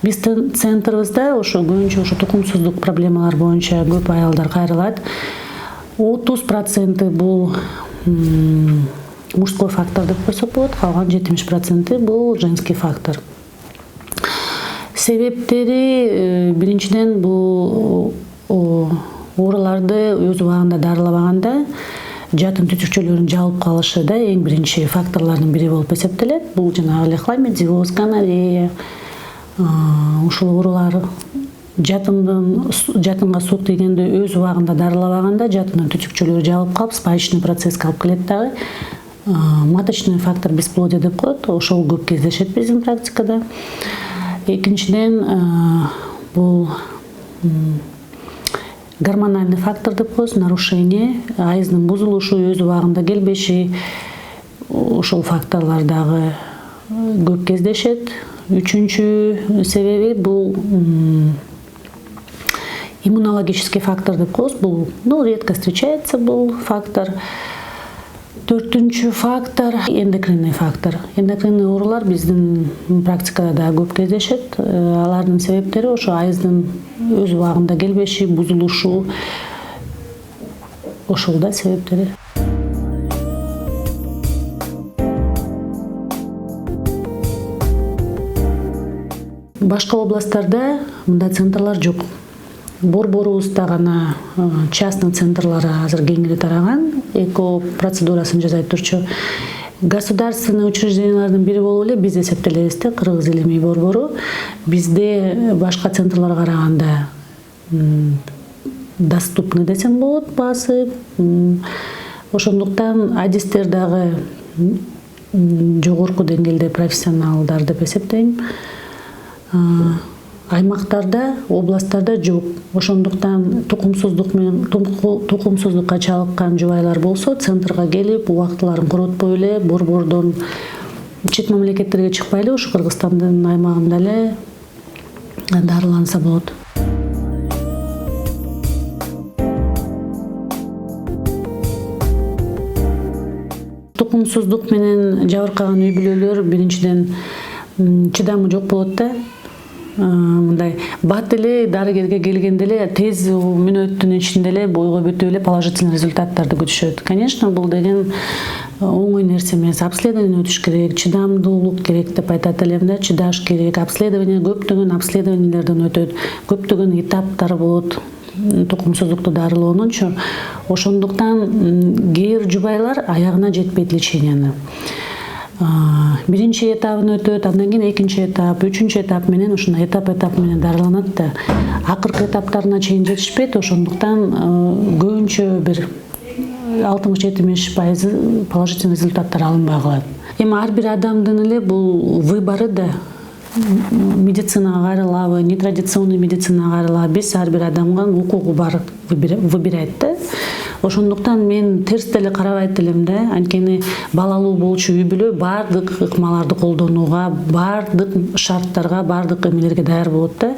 Биздин центрибизде ошо көбүнчө ошо тукумсуздук проблемалар боюнча көп аялдар кайрылат. 30% бул мужской фактор деп койсок болот, калган 70% бул женский фактор. Себептери биринчиден бул ооруларды өз убагында дарылабаганда жатын түтүкчөлөрүн жабылып калышы да эң биринчи факторлордун бири болуп эсептелет. Бул жанагы эле хламидиоз, гонорея, ушул оорулар жатынга сук тийгенде өз убагында дарылабаганда жатындын түтүкчөлөрү жабылып калып, спаечный процесске алып келет дагы. Маточный фактор бесплодия деп коет, ошол көп кездешет биздин практикада. Экинчиден бул гормональный фактор деп коебуз, нарушение, айыздын бузулушу, өз убагында келбеши, ошол факторлор дагы көп кездешет. Үчүнчү себеби бул иммунологический фактор деп коебуз. Бул редко встречается бул фактор. Төртүнчү фактор эндокринный фактор. Эндокринный оорулар биздин практикада да көп кездешет. Алардын себептери ошо айыздын өз убагында келбеши, бузулушу, ошол да себептери. Башка областтарда мындай центрлар жок. Борборубузда гана частный центрлар азыр кеңири тараган. Эко процедурасын жасай турчу государственный учреждениялардын бири болуп эле биз эсептелебиз да, Кыргыз илимий борбору. Бизде башка центрларга караганда доступный десем болот баасы. Ошондуктан адистер дагы жогорку деңгээлде профессионалдар деп эсептейм. Аймактарда, областтарда жок. Ошондуктан тукумсуздукка чалыккан жубайлар болсо, центрга келип, убактыларын коротпой эле, борбордон чет мамлекеттерге чыкпай эле, ушу Кыргызстандын аймагында эле дарыланса болот. Тукумсуздук менен жабыркаган үй бүлөлөр биринчиден чыдамы жок болот да. Мындай бат эле дарыгерге келгенде эле тез мүнөттүн ичинде эле бойго бүтүп эле положительный результаттарды күтүшөт. Конечно, бул деген оңой нерсе эмес. Обследование өтүш керек, чыдамдуулук керек деп айтат элем да, чыдаш керек. Обследование көптөгөн обследованиелерден өтөт. Көптөгөн этаптар болот тукумсуздукту дарылоонунчу. Ошондуктан кээ бир жубайлар аягына жетпейт леченияны. Биринчи этабын өтөт, андан кийин экинчи этап, үчүнчү этап менен ушундай этап менен дарыланат да. Акыркы этаптарына чейин жетишпейт, ошондуктан көбүнчө бир 60-70% положительный результаттар алынбай калат. Эми ар бир адамдын эле бул выбору да. Медицинага кайрылабы, нетрадиционный медицинага кайрылабы, биз ар бир адамга укугу бар выбирать да. Ошондуктан мен терс деле карабайт элем да. Анткени балалуу болчу үй бүлө бардык ыкмаларды колдонууга, бардык шарттарга, бардык эмелерге даяр болот да.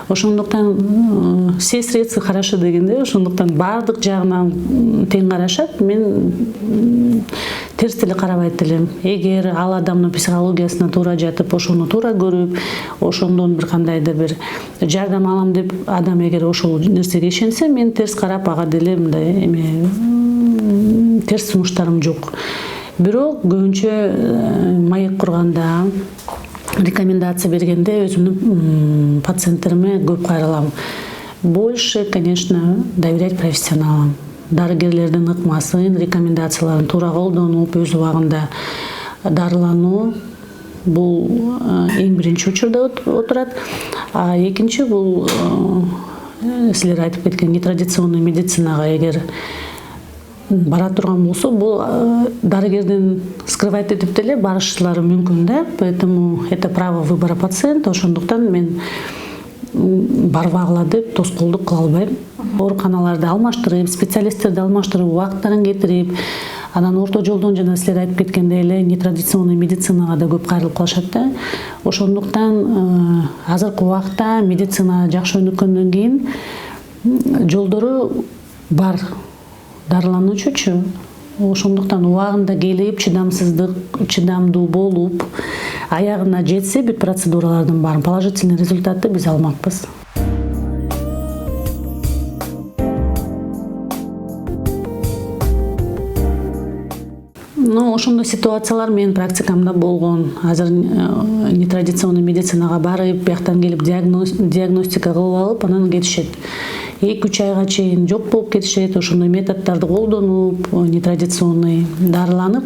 Ошондуктан все средства хороши дегенде, ошондуктан бардык жагынан тең карашат. Мен терс деле карабайт элем. Эгер ал адамдын психологиясына туура жатып, ошону туура көрүп, ошондон бир кандайдыр бир жардам алам деп адам эгер ошол нерсеге ишенсе, мен терс карап ага деле мындай терс сунуштарым жок. Бирок көбүнчө маек курганда, рекомендация бергенде өзүмдүн пациенттериме көп кайрылам. Больше, конечно, доверять профессионалам. Дарыгерлердин ыкмасын, рекомендацияларын туура колдонуп, өз убагында дарылануу бул эң биринчи учурда отурат. А экинчи бул силер айтып кеткен нетрадиционный медицинага эгер бара турган болсо, бул дарыгердин скрывать этип деле барышлары мүмкүн да. Поэтому это право выбора пациента. Ошондуктан мен барбагыла деп тоскоолдук кыла албайм. Ооруканаларды алмаштырып, специалисттерди алмаштырып, убактарын кетирип, анан орто жолдон жана силер айтып кеткендей эле нетрадиционный медицинага да көп кайрылып калышат да. Ошондуктан азыркы убакта медицина жакшы өнүккөндөн кийин жолдору бар дарылануучучу. ошондуктан убагында келип чыдамдуу болуп аягына жетсе бүт процедуралардын баарын положительный результатты биз алмакпыз. Ошондой ситуациялар менин практикамда болгон. Азыр нетрадиционный медицинага барып, бияктан келип диагностика кылып алып, анан кетишет. 2-3 айга чейин жок болуп кетишет. Ошондой методдорду колдонуп, нетрадиционный дарыланып,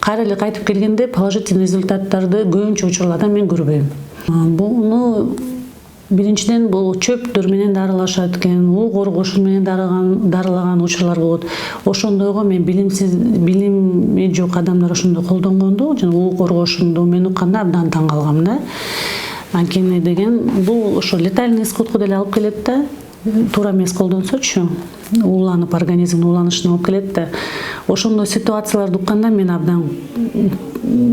кайра эле кайтып келгенде положительный результаттарды көбүнчө учурларда мен көрбөйм. Буну биринчиден бул чөптөр менен дарылашат экен, уу коргошун менен дарылаган учурлар болот. Ошондойго мен билими жок адамдар ошондой колдонгонду, жана уу коргошунду мен укканда абдан таң калгам да. Анткени деген бул ошо летальный исходко деле алып келет да. Туура эмес колдонсочу, ууланып организмдин ууланышына алып келет да. Ошондой ситуацияларды укканда мен абдан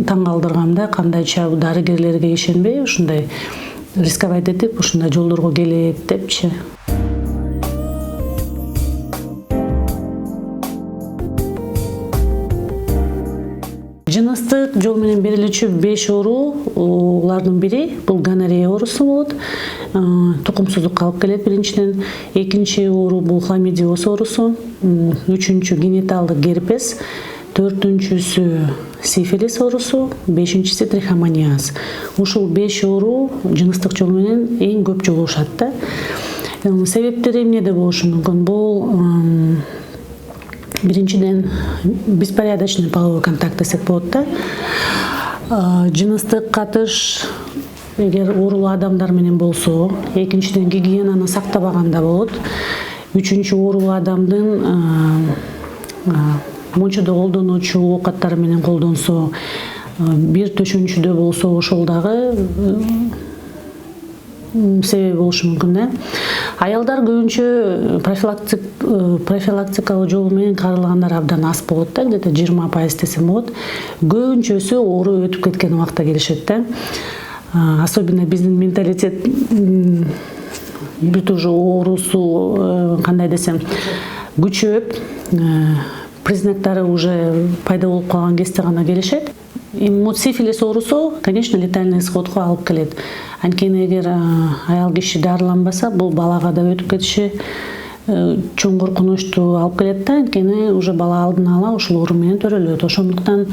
таң калтыргам да, кандайча дарыгерлерге ишенбей ушундай рисковать этип ушундай жолдорго келет депчи. Жыныстык жол менен берилүүчү 5 оорулардын бири бул гонорея оорусу болот. Тукумсуздукка алып келет биринчиден. Экинчи оору бул хламидиоз оорусу. Үчүнчү гениталдык герпес. Төртүнчүсү сифилис оорусу, бешинчиси трихомониаз. Ушул 5 оору жыныстык жол менен эң көп жолугушат да. Себептери эмнеде болушу мүмкүн? Бул биринчиден беспорядочный половой контакт десек болот да. Жыныстык катыш эгер оорулуу адамдар менен болсо, экинчиден гигиенаны сактабаганда болот. Үчүнчү оорулуу адамдын мончодо колдонуучу оокаттары менен колдонсо, бир төшөнчүдө болсо ошол дагы себеби болушу мүмкүн да. Аялдар көбүнчө профилактикалык жол менен каралгандар абдан аз болот да, где-то 20% десем болот. Көбүнчөсү оору өтүп кеткен убакта келишет да. Особенно биздин менталитет бүт уже оорусу кандай десем күчөп, признактары уже пайда болуп калган кезде гана келишет. Сифилис оорусу, конечно, летальный исходко алып келет. Анткени эгер аял киши дарыланбаса, бул балага да өтүп кетиши чоң коркунучту алып келет да. Анткени уже бала алдын ала ушул оору менен төрөлөт. Ошондуктан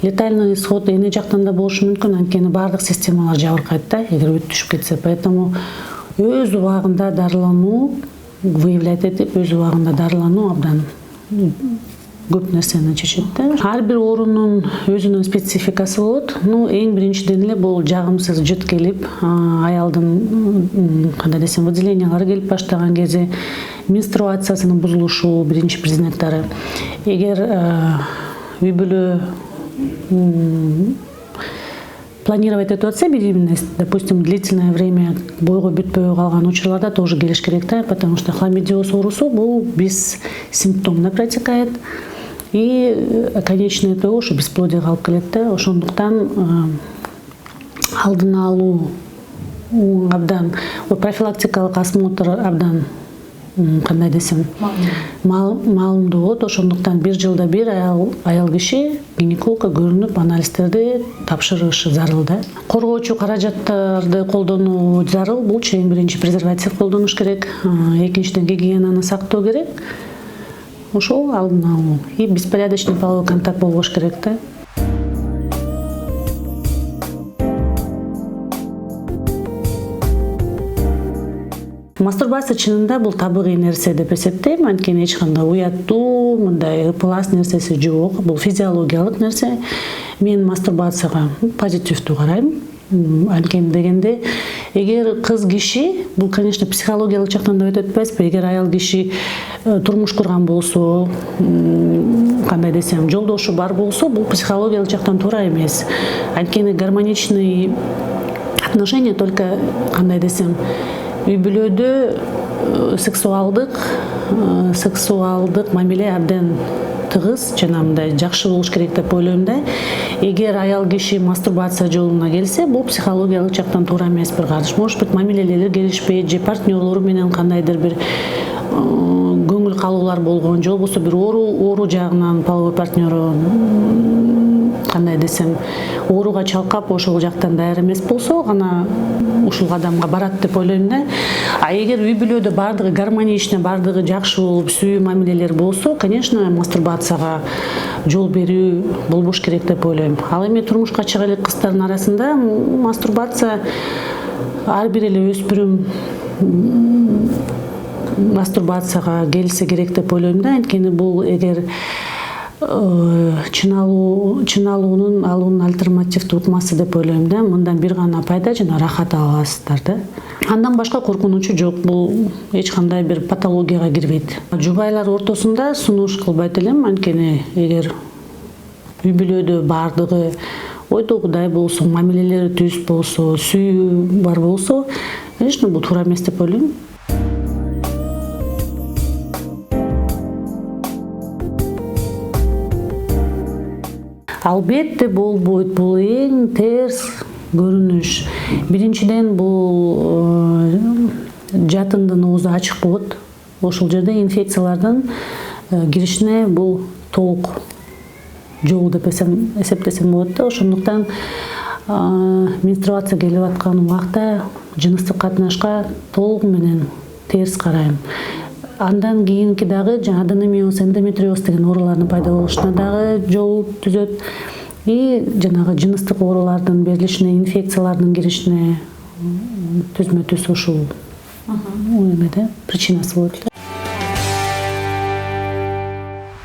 летальный исход эне жактан да болушу мүмкүн. Анткени баардык системалар жабыркайт да, эгер өтүп түшүп кетсе. Поэтому өз убагында дарылануу, выявлять этип, өз убагында дарылануу абдан көп нерсени чечет да. Ар бир оорунун өзүнүн спецификасы болот. Эң биринчиден эле бул жагымсыз жыт келип, аялдын кандай десем выделениялары келип баштаган кезде менструациясынын бузулушу биринчи признактары. Эгер үй бүлө планировать этип атса беременность, допустим, длительное время бойго бүтпөй калган учурларда тоже келиш керек да, потому что хламидиоз оорусу бул бессимптомно протекает. И конечный итог ушу бесплодие алып келет да. Ошондуктан алдын алуу абдан, профилактикалык осмотр абдан кандай десем маалымдуу болот. Ошондуктан 1 жылда бир аял киши гинекологко көрүнүп анализдерди тапшырышы зарыл да. Коргоочу каражаттарды колдонуу зарыл. Бул эң биринчи презерватив колдонуш керек, экинчиден гигиенаны сактоо керек. Ошол алдын алуу и беспорядочный половой контакт болбош керек да. Мастурбация чынында бул табигый нерсе деп эсептейм. Анткени эч кандай уяттуу, мындай ыплас нерсеси жок. Бул физиологиялык нерсе. Мен мастурбацияга позитивдүү карайм. Анткени дегенде, эгер кыз киши, бул, конечно, психологиялык жактан да өтөт эмеспи? Эгер аял киши турмуш курган болсо, кандай десем, жолдошу бар болсо, бул психологиялык жактан туура эмес. Анткени гармоничный отношения только, кандай десем, үй бүлөдө сексуалдык мамиле абдан тыгыз жана мындай жакшы болуш керек деп ойлойм да. Эгер аял киши мастурбация жолуна келсе, бул психологиялык жактан туура эмес бир караш. Может быть, мамилелери келишпейт же партнерлору менен кандайдыр бир көңүл калуулар оорулар болгон же болбосо бир оору жагынан половой партнеру кандай десем ооруга чалкап ошол жактан даяр эмес болсо гана ушул кадамга барат деп ойлойм да. А эгер үй бүлөдө баардыгы гармоничный, баардыгы жакшы болуп, сүйүү мамилелер болсо, конечно, мастурбацияга жол берүү болбош керек деп ойлойм. Ал эми турмушка чыга элек кыздардын арасында мастурбация ар бир эле өспүрүм мастурбацияга келсе керек деп ойлойм да. Анткени бул эгер алуунун альтернативдүү ыкмасы деп ойлойм да. Мындан бир гана пайда жана рахат аласыздар да. Андан башка коркунучу жок. Бул эч кандай бир патологияга кирбейт. Жубайлар ортосунда сунуш кылбайт элем, анткени эгер үй бүлөдө баардыгы ойдогудай болсо, мамилелери түз болсо, сүйүү бар болсо, конечно, бул туура эмес деп ойлойм. Албетте болбойт, бул эң терс көрүнүш. Биринчиден бул жатындын оозу ачык болот. Ошол жерде инфекциялардын киришине бул толук жол деп эсептесем болот да. Ошондуктан менструация келип аткан убакта жыныстык катнашка толугу менен терс карайм. Андан кийинки дагы аденомиоз, эндометриоз деген оорулардын пайда болушуна дагы жол түзөт. И жанагы жыныстык оорулардын берилишине, инфекциялардын киришине түзмө-түз ушул эмеде причинасы болот.